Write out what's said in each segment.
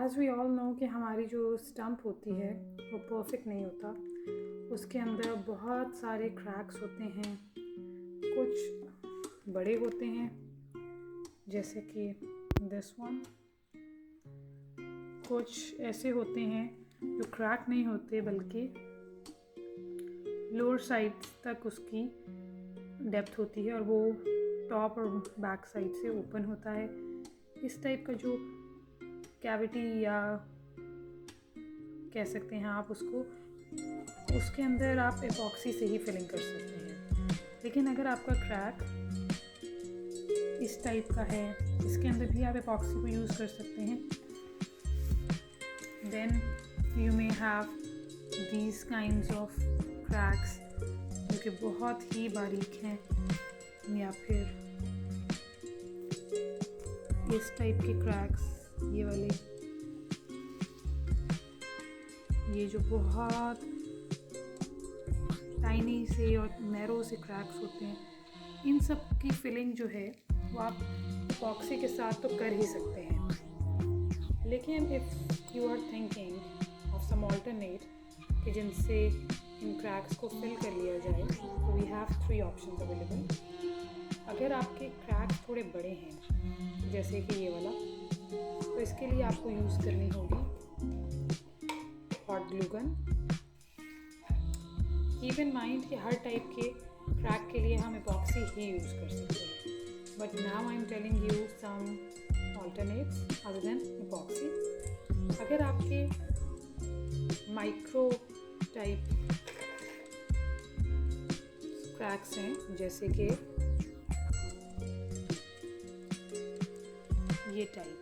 As we all know कि हमारी जो स्टंप होती है वो परफेक्ट नहीं होता, उसके अंदर बहुत सारे क्रैक्स होते हैं। कुछ बड़े होते हैं जैसे कि दिस वन, कुछ ऐसे होते हैं जो क्रैक नहीं होते बल्कि लोअर साइड तक उसकी डेप्थ होती है और वो टॉप और बैक साइड से ओपन होता है। इस टाइप का जो कैविटी या कह सकते हैं आप उसको, उसके अंदर आप एपॉक्सी से ही फिलिंग कर सकते हैं। लेकिन अगर आपका क्रैक इस टाइप का है, इसके अंदर भी आप एपॉक्सी को यूज़ कर सकते हैं। Then you may have these kinds of cracks जो कि बहुत ही बारीक हैं, या फिर इस टाइप के क्रैक्स, ये वाले, ये जो बहुत टाइनी से और नैरो से क्रैक्स होते हैं, इन सब की फिलिंग जो है वो आप एपॉक्सी के साथ तो कर ही सकते हैं। लेकिन if you are thinking of some alternate कि जिनसे इन क्रैक्स को फिल कर लिया जाए, तो वी हैव 3 ऑप्शंस अवेलेबल। अगर आपके क्रैक्स थोड़े बड़े हैं जैसे कि ये वाला, तो इसके लिए आपको यूज़ करनी होगी hot glue gun. Keep in mind कि हर टाइप के क्रैक के लिए हम एपॉक्सी ही यूज़ कर सकते हैं, but now I am telling you some alternates other than epoxy. अगर आपके माइक्रो टाइप क्रैक्स हैं जैसे कि ये टाइप,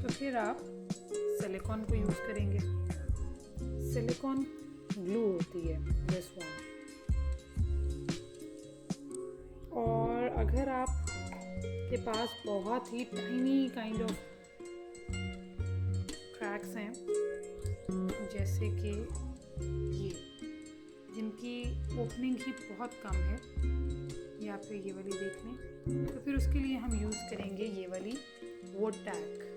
तो फिर आप सिलिकॉन को यूज़ करेंगे। सिलिकॉन ग्लू होती है दिस वन। और अगर आप के पास बहुत ही टाइनी काइंड ऑफ क्रैक्स हैं जैसे कि ये, जिनकी ओपनिंग ही बहुत कम है, या फिर ये वाली देख लें, तो फिर उसके लिए हम यूज़ करेंगे ये वाली वुड टैक।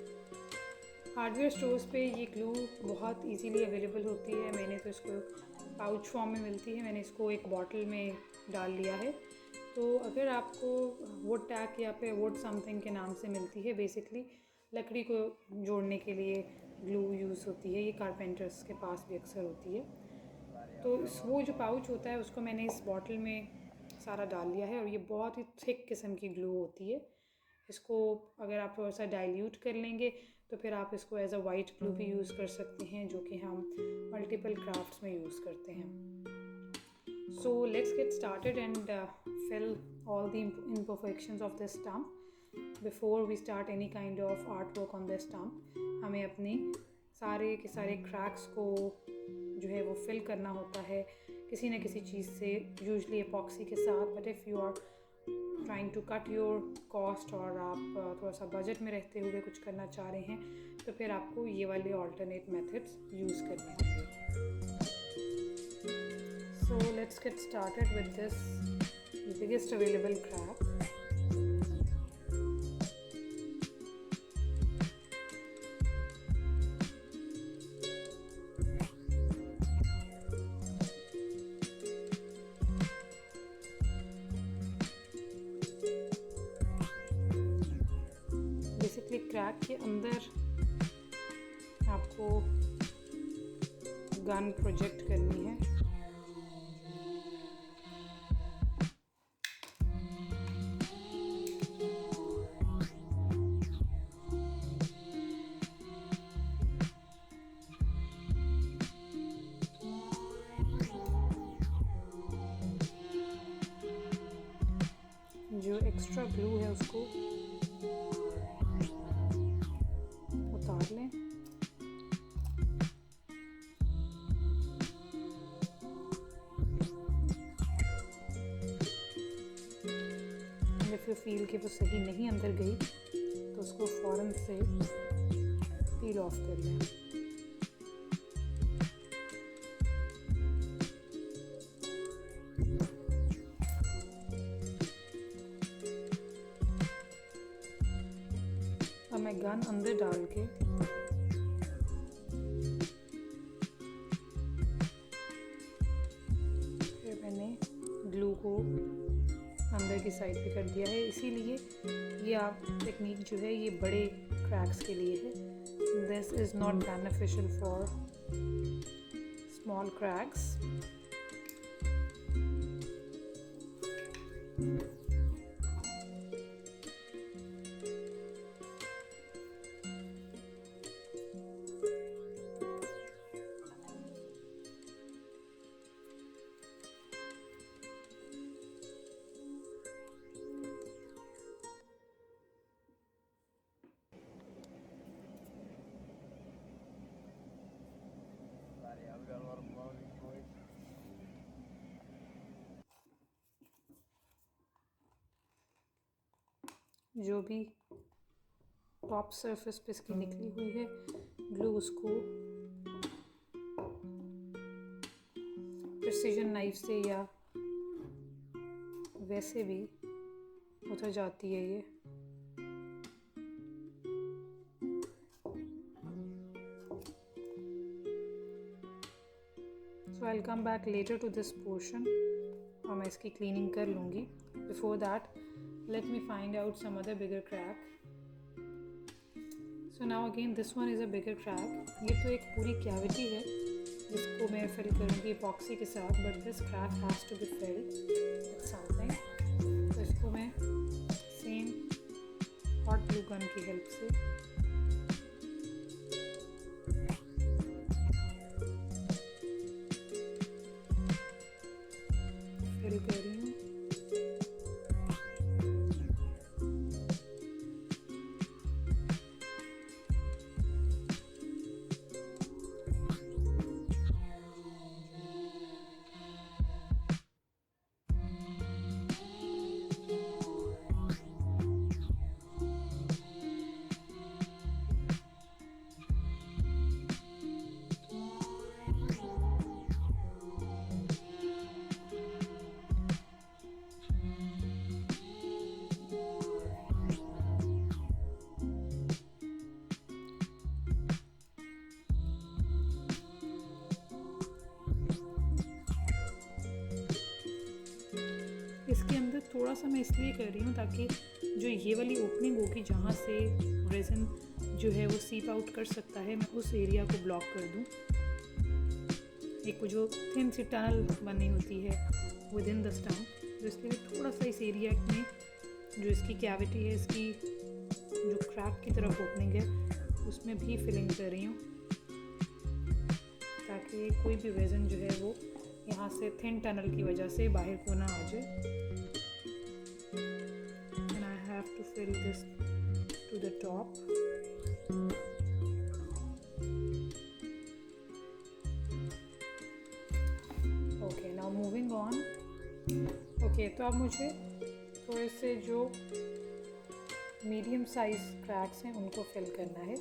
हार्डवेयर स्टोर्स पे ये ग्लू बहुत इजीली अवेलेबल होती है। मैंने तो इसको पाउच फॉर्म में मिलती है, मैंने इसको एक बॉटल में डाल लिया है। तो अगर आपको वुड टैक या फिर वुड समथिंग के नाम से मिलती है, बेसिकली लकड़ी को जोड़ने के लिए ग्लू यूज़ होती है, ये कारपेंटर्स के पास भी अक्सर होती है। तो वो जो पाउच होता है उसको मैंने इस बॉटल में सारा डाल लिया है, और ये बहुत ही थिक किस्म की ग्लू होती है। इसको अगर आप थोड़ा सा डाइल्यूट कर लेंगे तो फिर आप इसको एज अ वाइट ग्लू भी यूज़ कर सकते हैं, जो कि हम मल्टीपल क्राफ्ट्स में यूज़ करते हैं। So let's get started and fill all the imperfections of this stump before we start any kind of art work on this stump. हमें अपने सारे के सारे क्रैक्स को जो है वो फिल करना होता है किसी न किसी चीज़ से, यूजली एपॉक्सी के साथ। But if you are trying to cut your cost और आप थोड़ा सा बजट में रहते हुए कुछ करना चाह रहे हैं, तो फिर आपको ये वाले ऑल्टरनेट मेथड्स यूज़ करने होंगे। सो let's get started with this biggest available crack. Basically crack के अंदर आपको गन प्रोजेक्ट करनी है। जो एक्स्ट्रा ग्लू है उसको उतार लें। इफ़ यू फील कि वो सही नहीं अंदर गई तो उसको फ़ौरन से पील ऑफ कर लें। अब मैं गन अंदर डाल के की साइड पे कर दिया है, इसीलिए ये आप टेक्निक जो है ये बड़े क्रैक्स के लिए है. This is not beneficial for small cracks. जो भी टॉप सरफेस पे इसकी निकली हुई है ग्लू, उसको प्रिसीजन नाइफ से या वैसे भी उतर जाती है ये. So I will come back later to this portion और मैं इसकी क्लीनिंग कर लूँगी. Before that let me find out some other bigger crack. So now again this one is a bigger crack. ये तो एक पूरी कैविटी है जिसको मैं फिल करूँगी epoxy के साथ, but this crack has to be filled with something. तो इसको मैं सेम hot glue gun की हेल्प से फिल कर रही हूँ. इसके अंदर थोड़ा सा मैं इसलिए कर रही हूँ ताकि जो ये वाली ओपनिंग होगी जहाँ से रेज़न जो है वो सीप आउट कर सकता है, मैं उस एरिया को ब्लॉक कर दूँ. एक जो थिन सी टनल बनी होती है विद इन द स्टम्प, तो इसके लिए थोड़ा सा इस एरिया में जो इसकी कैविटी है, इसकी जो क्रैक की तरफ ओपनिंग है उसमें भी फिलिंग कर रही हूँ ताकि कोई भी रेज़न जो है वो यहाँ से थिन टनल की वजह से बाहर को ना आ जाए. And I have to fill this to the top. Okay, now moving on. Okay, तो अब मुझे थोड़े से जो मीडियम साइज क्रैक्स हैं उनको फिल करना है,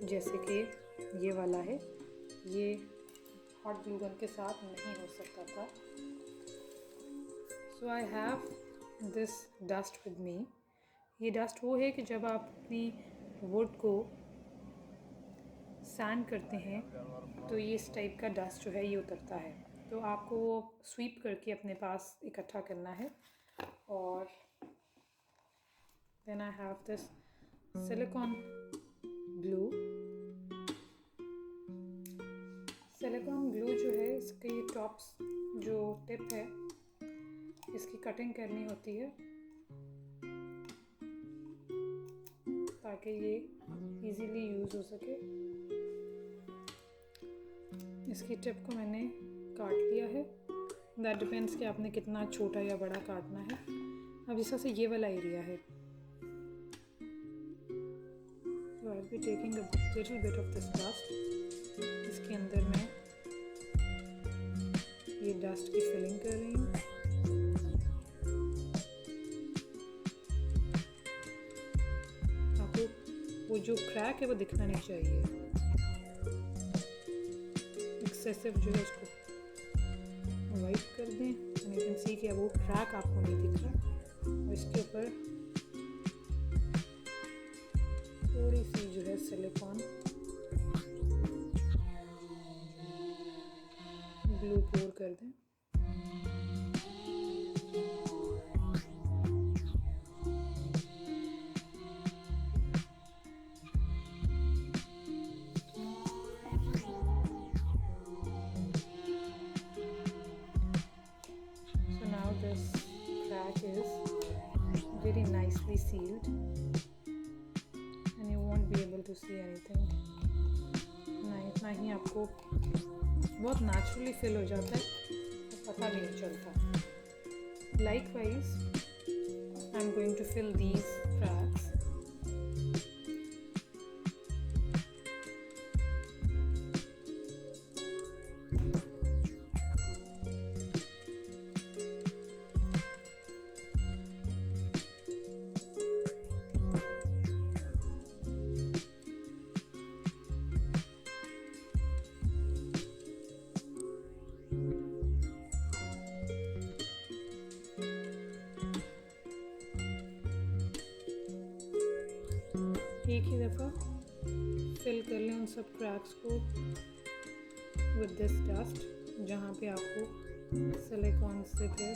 जैसे कि ये वाला है. ये हॉट ग्लू गन के साथ नहीं हो सकता था. So I have this dust with me. ये डस्ट वो है कि जब आप अपनी वुड को सैंड करते हैं तो ये इस टाइप का डस्ट जो है ये उतरता है, तो आपको वो स्वीप करके अपने पास इकट्ठा करना है. और then I have this silicone glue. Silicone glue जो है इसकी टॉप्स जो टिप है इसकी कटिंग करनी होती है ताकि ये इजीली यूज़ हो सके. इसकी टिप को मैंने काट लिया है. दैट डिपेंड्स कि आपने कितना छोटा या बड़ा काटना है. अब इस से ये वाला एरिया है, so I'll be taking a little bit of this dust. इसके अंदर मैं ये डस्ट की फिलिंग कर रही हूँ. आपको वो जो क्रैक है वो दिखना नहीं चाहिए. एक्सेसिव जो है उसको वाइप कर दें. एंड यू कैन सी कि अब वो क्रैक आपको नहीं दिख रहा. और इसके ऊपर थोड़ी सी जो है सिलिकॉन ग्लू पोर कर दें. फिलिंग ना, इतना ही आपको बहुत नेचुरली फिल हो जाता है, तो पता भी नहीं चलता। Likewise I am going to fill these cracks. एक ही दफ़ा फिल कर लें उन सब क्रैक्स को विद दिस डस्ट, जहाँ पे आपको सिलिकॉन से फिर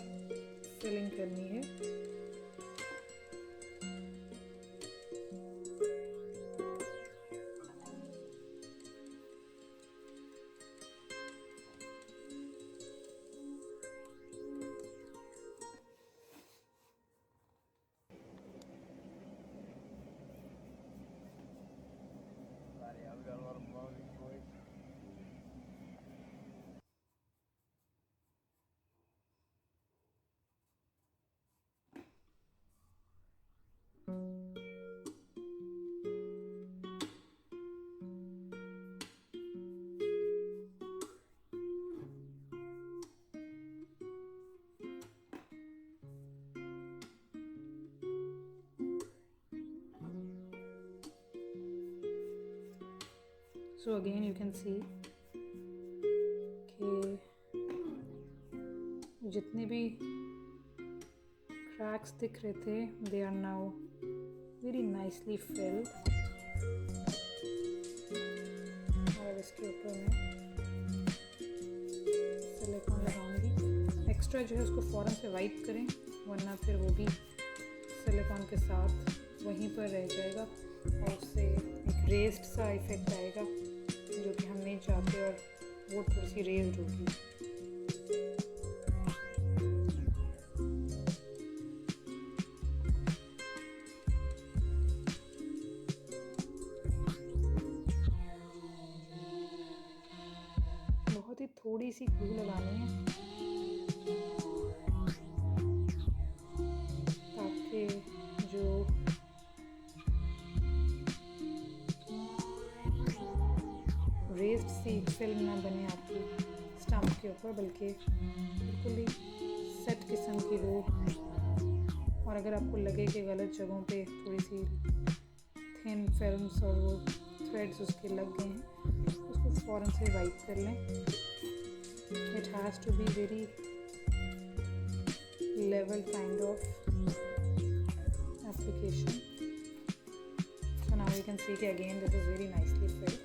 फिलिंग करनी है। So again you can see कि जितने भी क्रैक्स दिख रहे थे they are now very nicely filled। और इसके ऊपर मैं सिलिकॉन लगाऊंगी। एक्स्ट्रा जो है उसको फ़ौरन से वाइप करें, वरना फिर वो भी सिलिकॉन के साथ वहीं पर रह जाएगा और उससे एक रेस्ड सा इफ़ेक्ट आएगा जो कि हम नहीं चाहते, और वो थोड़ी सी रेस्ड होगी। बहुत ही थोड़ी सी ग्लू लगानी है ताकि जो रेस्ड सी फिल्म ना बने आपकी स्टम्प के ऊपर, बल्कि बिल्कुल ही सेट किस्म की हो। और अगर आपको लगे कि गलत जगहों पे थोड़ी सी थिन फिल्म्स और वो थ्रेड्स उसके लग गए हैं, उसको फ़ौरन से वाइप कर लें। It has to be very level kind of application. So now you can see कि again this is very nicely filled.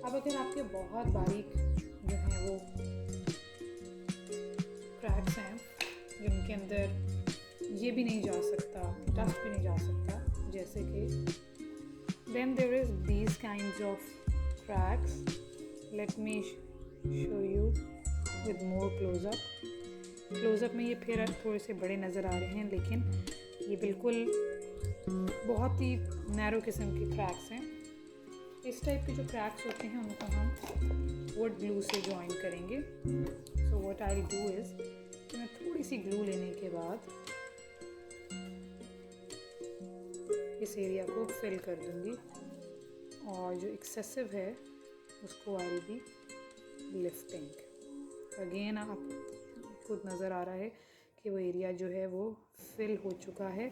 अब अगर आपके बहुत बारीक जो हैं वो क्रैक्स हैं जिनके अंदर ये भी नहीं जा सकता, डस्ट भी नहीं जा सकता, जैसे कि then there is these kinds of cracks. Let me show you with more close-up में ये फिर थोड़े से बड़े नज़र आ रहे हैं, लेकिन ये बिल्कुल बहुत ही नैरो किस्म के क्रैक्स हैं। इस टाइप के जो क्रैक्स होते हैं उनको हम वुड ग्लू से जॉइन करेंगे। So what I do is कि मैं थोड़ी सी ग्लू लेने के बाद इस एरिया को फिल कर दूंगी, और जो एक्सेसिव है उसको I will be lifting. Again आप खुद नज़र आ रहा है कि वो एरिया जो है वो फिल हो चुका है,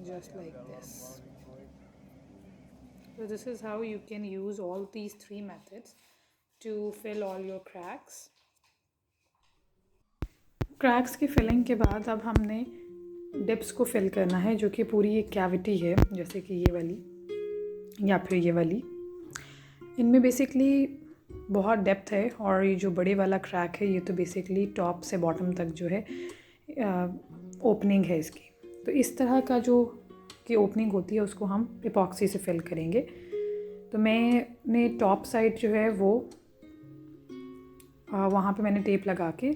just like this. So this is how you can use all these three methods to fill all your cracks. Cracks की फिलिंग के बाद अब हमने डिप्स को फिल करना है, जो कि पूरी एक कैविटी है, जैसे कि ये वाली या फिर ये वाली। इनमें बेसिकली बहुत डेप्थ है, और ये जो बड़े वाला क्रैक है ये तो बेसिकली टॉप से बॉटम तक जो है ओपनिंग है इसकी। तो इस तरह का जो कि ओपनिंग होती है उसको हम एपॉक्सी से फिल करेंगे। तो मैंने टॉप साइड जो है वो वहाँ पे मैंने टेप लगा के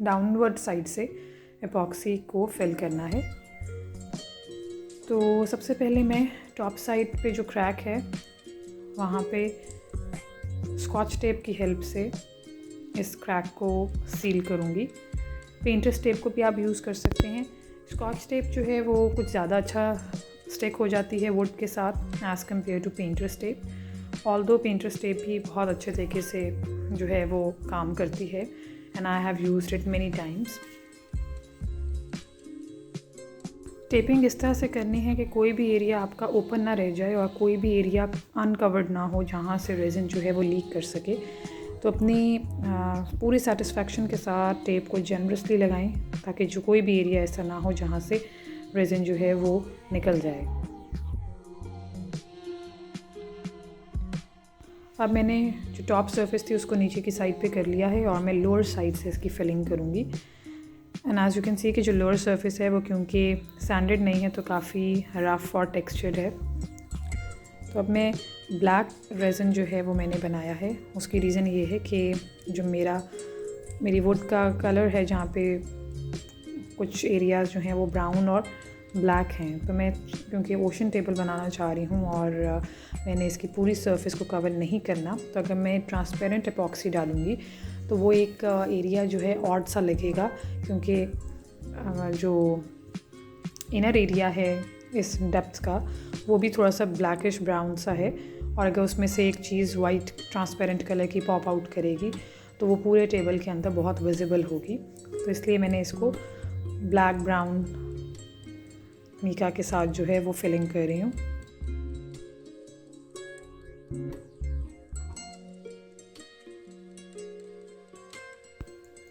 डाउनवर्ड साइड से एपॉक्सी को फिल करना है। तो सबसे पहले मैं टॉप साइड पे जो क्रैक है वहाँ पे स्कॉच टेप की हेल्प से इस क्रैक को सील करूँगी। पेंटर्स टेप को भी आप यूज़ कर सकते हैं। स्कॉच टेप जो है वो कुछ ज़्यादा अच्छा स्टिक हो जाती है वुड के साथ as compare to painters tape. Although painters tape भी बहुत अच्छे तरीके से जो है वो काम करती है and I have used it many times. Tapping इस तरह से करनी है कि कोई भी एरिया आपका ओपन ना रह जाए और कोई भी एरिया अनकवर्ड ना हो जहाँ से रेजिन जो है वो लीक कर सके। तो अपनी पूरी सेटिस्फेक्शन के साथ टेप को जनरसली लगाएं ताकि जो कोई भी एरिया ऐसा ना हो जहाँ से रेजिन जो है वो निकल जाए। अब मैंने जो टॉप सरफेस थी उसको नीचे की साइड पे कर लिया है और मैं लोअर साइड से इसकी फिलिंग करूँगी। And as you can see कि जो लोअर सरफेस है वो क्योंकि सैंडेड नहीं है तो काफ़ी रफ और टेक्सचर्ड है। तो अब मैं ब्लैक रेज़न जो है वो मैंने बनाया है। उसकी रीज़न ये है कि जो मेरी वुड का कलर है जहाँ पे कुछ एरियाज़ जो हैं वो ब्राउन और ब्लैक हैं, तो मैं क्योंकि ओशन टेबल बनाना चाह रही हूँ और मैंने इसकी पूरी सरफेस को कवर नहीं करना, तो अगर मैं ट्रांसपेरेंट एपॉक्सी डालूँगी तो वो एक एरिया जो है ऑड सा लगेगा क्योंकि जो इनर एरिया है इस डेप्थ का वो भी थोड़ा सा ब्लैकिश ब्राउन सा है और अगर उसमें से एक चीज़ वाइट ट्रांसपेरेंट कलर की पॉप आउट करेगी तो वो पूरे टेबल के अंदर बहुत विजिबल होगी। तो इसलिए मैंने इसको ब्लैक ब्राउन मीका के साथ जो है वो फिलिंग कर रही हूँ।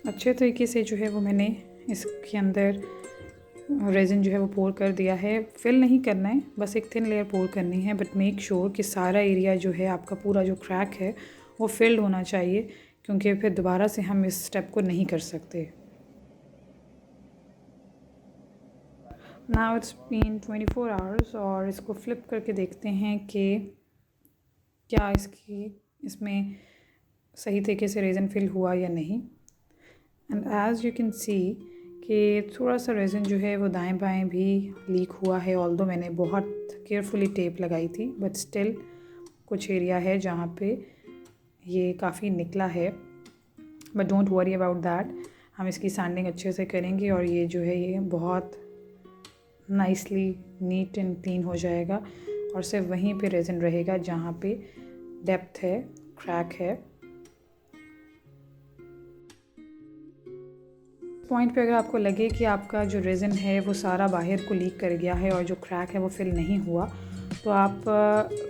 अच्छे तरीके से जो है वो मैंने इसके अंदर रेजिन जो है वो पोर कर दिया है। फिल नहीं करना है, बस एक थिन लेयर पोर करनी है, बट मेक श्योर कि सारा एरिया जो है आपका पूरा जो क्रैक है वो फिल्ड होना चाहिए क्योंकि फिर दोबारा से हम इस स्टेप को नहीं कर सकते। नाउ इट्स बीन 24 आवर्स और इसको फ्लिप करके देखते हैं कि क्या इसमें सही तरीके से रेजिन फिल हुआ या नहीं। And as you can see कि थोड़ा सा रेजिन जो है वो दाएं बाएं भी लीक हुआ है। ऑल्दो मैंने बहुत केयरफुली टेप लगाई थी बट स्टिल कुछ एरिया है जहाँ पे ये काफ़ी निकला है, but don't worry about that. हम इसकी सैंडिंग अच्छे से करेंगे और ये जो है ये बहुत नाइसली नीट एंड क्लीन हो जाएगा और सिर्फ वहीं पे रेजिन रहेगा जहाँ पे डेप्थ है, क्रैक है। पॉइंट पे अगर आपको लगे कि आपका जो रेजिन है वो सारा बाहर को लीक कर गया है और जो क्रैक है वो फिल नहीं हुआ, तो आप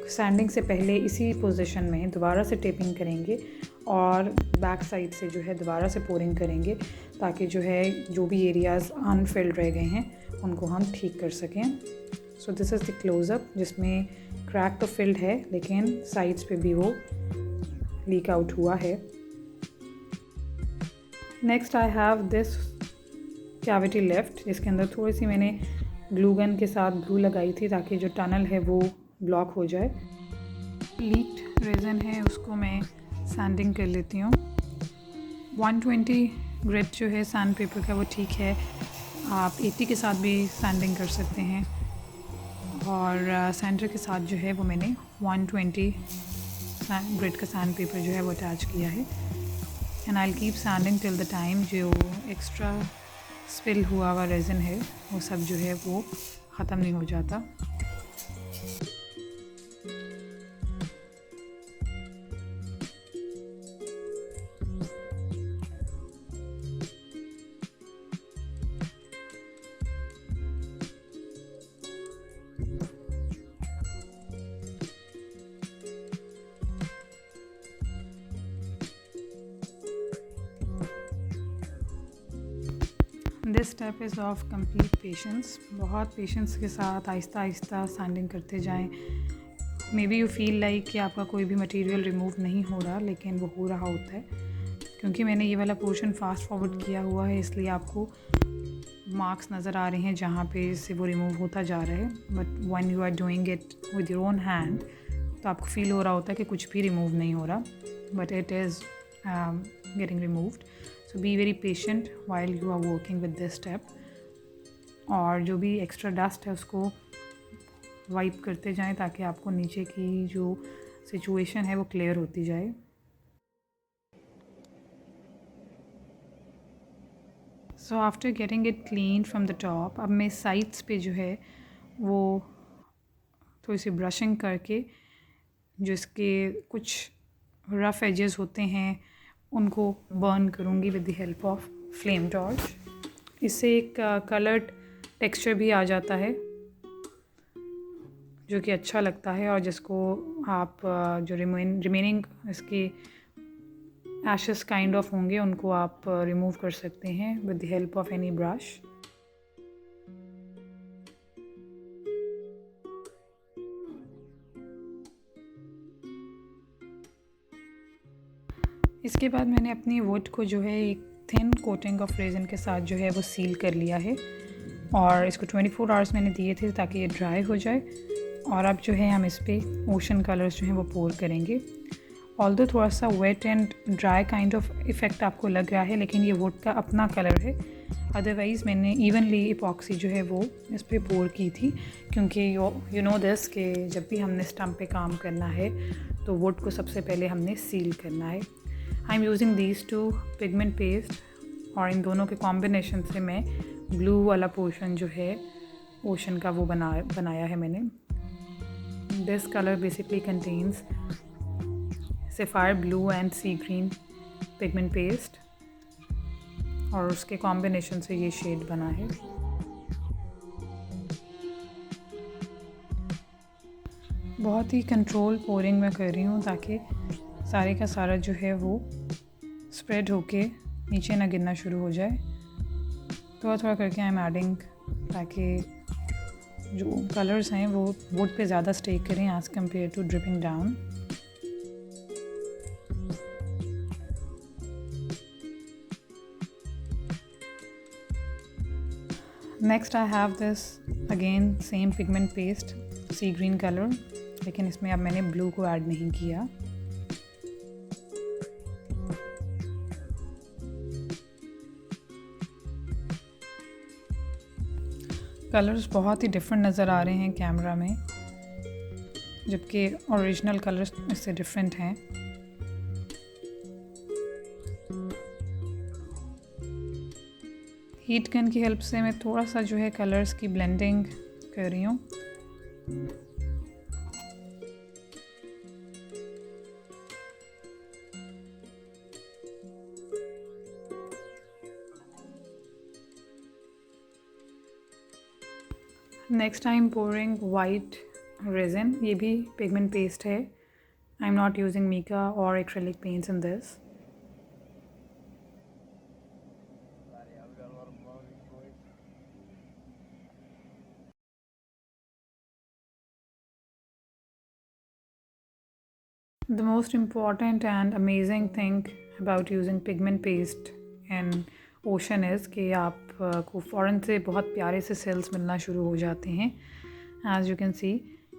सैंडिंग से पहले इसी पोजीशन में दोबारा से टेपिंग करेंगे और बैक साइड से जो है दोबारा से पोरिंग करेंगे ताकि जो है जो भी एरियाज़ अनफिल्ड रह गए हैं उनको हम ठीक कर सकें। So this is the closeup जिसमें क्रैक तो फिल्ड है लेकिन साइड्स पे भी वो लीक आउट हुआ है। Next I have this cavity left जिसके अंदर थोड़ी सी मैंने ग्लू गन के साथ ग्लू लगाई थी ताकि जो टनल है वो ब्लॉक हो जाए। लीक्ड रेजिन है उसको मैं सैंडिंग कर लेती हूँ। 120 ग्रेड जो है सैंड पेपर का वो ठीक है, आप 80 के साथ भी सैंडिंग कर सकते हैं और सेंटर के साथ जो है वो मैंने 120 ग्रेड का सैंड पेपर जो है वो अटैच किया है। And I will keep sending till the time जो एक्स्ट्रा स्पिल हुआ हुआ रेजिन है वो सब जो है वो ख़त्म नहीं हो जाता। This step is of complete patience. बहुत पेशेंस के साथ आहिस्ता आहिस्ता सैंडिंग करते जाएं। May be you feel like कि आपका कोई भी मटेरियल रिमूव नहीं हो रहा, लेकिन वो हो रहा होता है क्योंकि मैंने ये वाला पोर्शन फास्ट फॉरवर्ड किया हुआ है, इसलिए आपको मार्क्स नज़र आ रहे हैं जहाँ पे से वो रिमूव होता जा रहा है। But when you are doing it with your own hand तो आपको फील हो रहा होता है कि कुछ भी रिमूव नहीं हो रहा, but it is getting removed. So be very patient while you are working with this step. और जो भी एक्स्ट्रा डस्ट है उसको वाइप करते जाएं ताकि आपको नीचे की जो सिचुएशन है वो क्लियर होती जाए। So after getting it clean from the top, अब मैं साइड्स पे जो है वो थोड़ी सी ब्रशिंग करके जो इसके कुछ रफ़ एजेस होते हैं उनको बर्न करूँगी with the help of flame torch. इससे एक कलर्ड टेक्सचर भी आ जाता है जो कि अच्छा लगता है, और जिसको आप जो रिमेनिंग इसके एशेस काइंड ऑफ होंगे उनको आप रिमूव कर सकते हैं with the help of any brush. इसके बाद मैंने अपनी वुड को जो है एक थिन कोटिंग ऑफ रेज़न के साथ जो है वो सील कर लिया है, और इसको 24 आवर्स मैंने दिए थे ताकि ये ड्राई हो जाए। और अब जो है हम इस पर ओशन कलर्स जो हैं वो पोर करेंगे। ऑल्दो थोड़ा सा wet and dry kind of effect आपको लग रहा है, लेकिन ये वुड का अपना कलर है। अदरवाइज़ मैंने इवनली इपॉक्सी जो है वो इस पर पोर की थी, क्योंकि यू नो दिस कि जब भी हमने स्टम्प पे काम करना है तो वुड को सबसे पहले हमने सील करना है। I am using these two pigment paste, और इन दोनों के कॉम्बिनेशन से मैं ब्लू वाला पोर्शन जो है ओशन का वो बनाया है मैंने। This colour basically contains sapphire blue and sea green pigment paste, और उसके कॉम्बिनेशन से ये शेड बना है। बहुत ही कंट्रोल पोरिंग में कर रही हूँ ताकि सारे का सारा जो है वो स्प्रेड होके नीचे ना गिरना शुरू हो जाए। थोड़ा थोड़ा करके आई एम एडिंग ताकि जो कलर्स हैं वो वुड पे ज़्यादा स्टे करें as compare to dripping down. Next I have this again same pigment paste sea green colour, लेकिन इसमें अब मैंने ब्लू को ऐड नहीं किया। कलर्स बहुत ही डिफरेंट नज़र आ रहे हैं कैमरा में, जबकि ओरिजिनल कलर्स इससे डिफरेंट हैं। हीट गन की हेल्प से मैं थोड़ा सा जो है कलर्स की ब्लेंडिंग कर रही हूँ। Next I am pouring white resin, ये भी पिगमेंट पेस्ट है। I am not using mica और acrylic paints in this. The most important and amazing thing about using pigment paste in ocean is कि आपको फ़ौरन से बहुत प्यारे से सेल्स मिलना शुरू हो जाते हैं। As you can see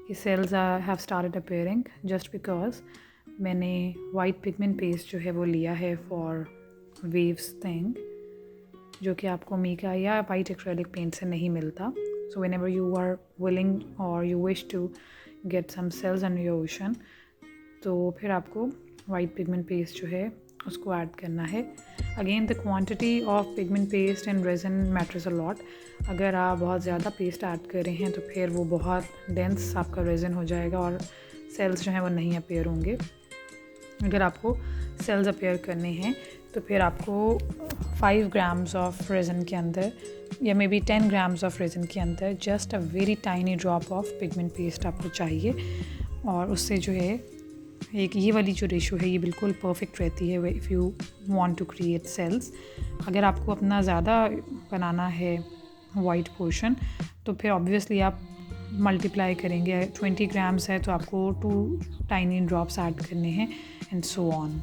कि sales have started appearing just because मैंने white pigment paste जो है वो लिया है for waves thing, जो कि आपको मीका या white acrylic paint से नहीं मिलता। So whenever you are willing or you wish to get some cells in your ocean, तो फिर आपको वाइट पिगमेंट पेस्ट जो है उसको ऐड करना है। Again the quantity of pigment paste and resin matters a lot. अगर आप बहुत ज़्यादा पेस्ट ऐड कर रहे हैं तो फिर वो बहुत डेंस आपका रेजिन हो जाएगा और सेल्स जो हैं वो नहीं अपीयर होंगे। अगर आपको सेल्स अपीयर करने हैं तो फिर आपको 5 ग्राम्स ऑफ रेजिन के अंदर या may be 10 grams of resin के अंदर just a very tiny drop of pigment paste आपको चाहिए, और उससे जो है एक ये वाली जो रेशो है ये बिल्कुल परफेक्ट रहती है if you want to create cells. अगर आपको अपना ज़्यादा बनाना है वाइट पोर्शन तो फिर ऑब्वियसली आप मल्टीप्लाई करेंगे। 20 ग्राम्स है तो आपको 2 टाइनी ड्रॉप्स ऐड करने हैं and so on.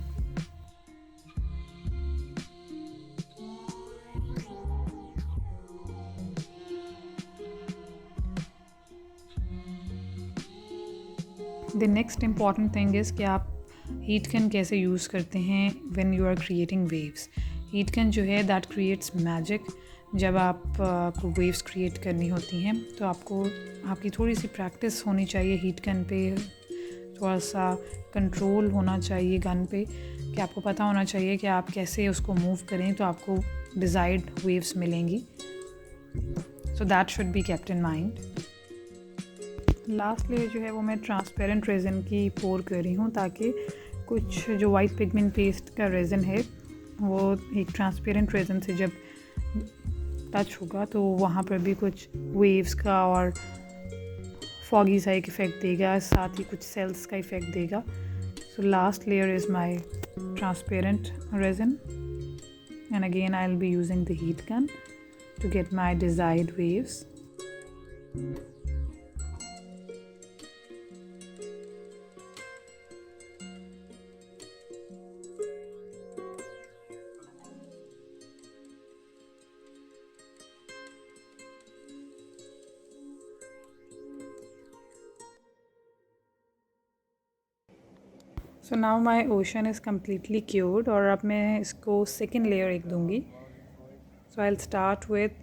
The next important thing is कि आप हीट गन कैसे यूज़ करते हैं when you are creating waves. Heat gun जो है दैट क्रिएट्स मैजिक, जब आपको वेव्स क्रिएट करनी होती हैं तो आपकी थोड़ी सी प्रैक्टिस होनी चाहिए हीट गन पे, थोड़ा सा कंट्रोल होना चाहिए गन पे, कि आपको पता होना चाहिए कि आप कैसे उसको मूव करें तो आपको डिज़ायर्ड वेव्स मिलेंगी. So that should be kept in mind. Last layer जो है वो मैं ट्रांसपेरेंट रेज़न की पोर कर रही हूँ, ताकि कुछ जो वाइट पिगमेंट पेस्ट का रेज़न है वो एक ट्रांसपेरेंट रेज़न से जब टच होगा तो वहाँ पर भी कुछ वेव्स का और फॉगी सा एक इफ़ेक्ट देगा, साथ ही कुछ सेल्स का इफ़ेक्ट देगा. So last layer is my transparent resin and again I'll be using the heat gun to get my desired waves. So now my ocean is completely cured और अब मैं इसको second layer एक दूँगी. So I'll start with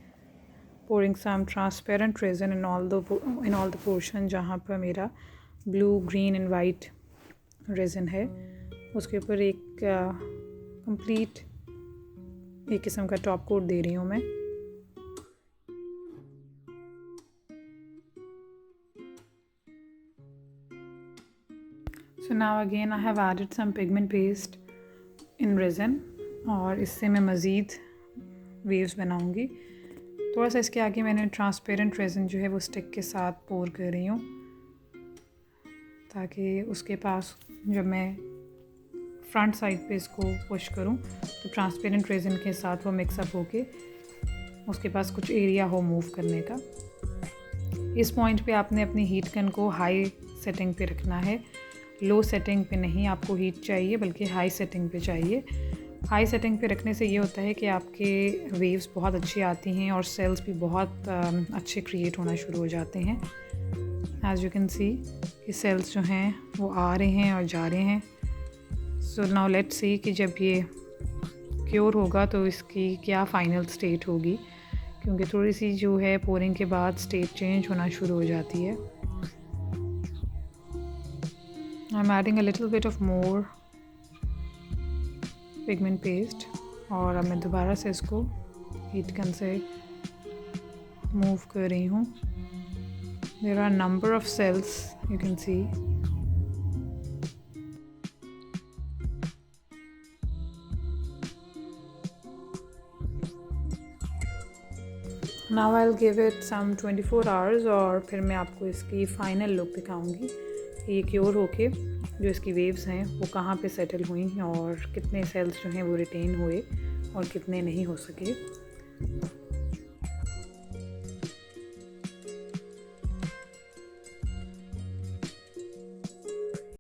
pouring some transparent resin in all the portion जहाँ पर मेरा blue, green and white resin है. उसके ऊपर एक complete एक किस्म का top coat दे रही हूँ मैं. So now again I have added some pigment paste in resin और इससे मैं मज़ीद वेव्स बनाऊँगी. थोड़ा सा इसके आगे मैंने ट्रांसपेरेंट रेज़न जो है वो स्टिक के साथ पोर कर रही हूँ, ताकि उसके पास जब मैं फ्रंट साइड पे इसको पुश करूँ तो ट्रांसपेरेंट रेज़न के साथ वो मिक्सअप होके उसके पास कुछ एरिया हो मूव करने का. इस पॉइंट पे आपने अपनी हीट गन को हाई सेटिंग पे रखना है, लो सेटिंग पे नहीं आपको हीट चाहिए, बल्कि हाई सेटिंग पे चाहिए. हाई सेटिंग पे रखने से ये होता है कि आपके वेव्स बहुत अच्छी आती हैं और सेल्स भी बहुत अच्छे क्रिएट होना शुरू हो जाते हैं. एज़ यू कैन सी कि सेल्स जो हैं वो आ रहे हैं और जा रहे हैं. सो नाउ लेट्स सी कि जब ये क्योर होगा तो इसकी क्या फ़ाइनल स्टेट होगी, क्योंकि थोड़ी सी जो है पोरिंग के बाद स्टेट चेंज होना शुरू हो जाती है. I'm adding a little bit of more pigment paste और अब मैं दोबारा से इसको हीट गन से मूव कर रही हूँ. There are a number of cells you can see. Now I'll give it some 24 hours और फिर मैं आपको इसकी फ़ाइनल लुक दिखाऊंगी. ये क्योर होके जो इसकी वेव्स हैं वो कहाँ पे सेटल हुई और कितने सेल्स जो हैं वो रिटेन हुए और कितने नहीं हो सके.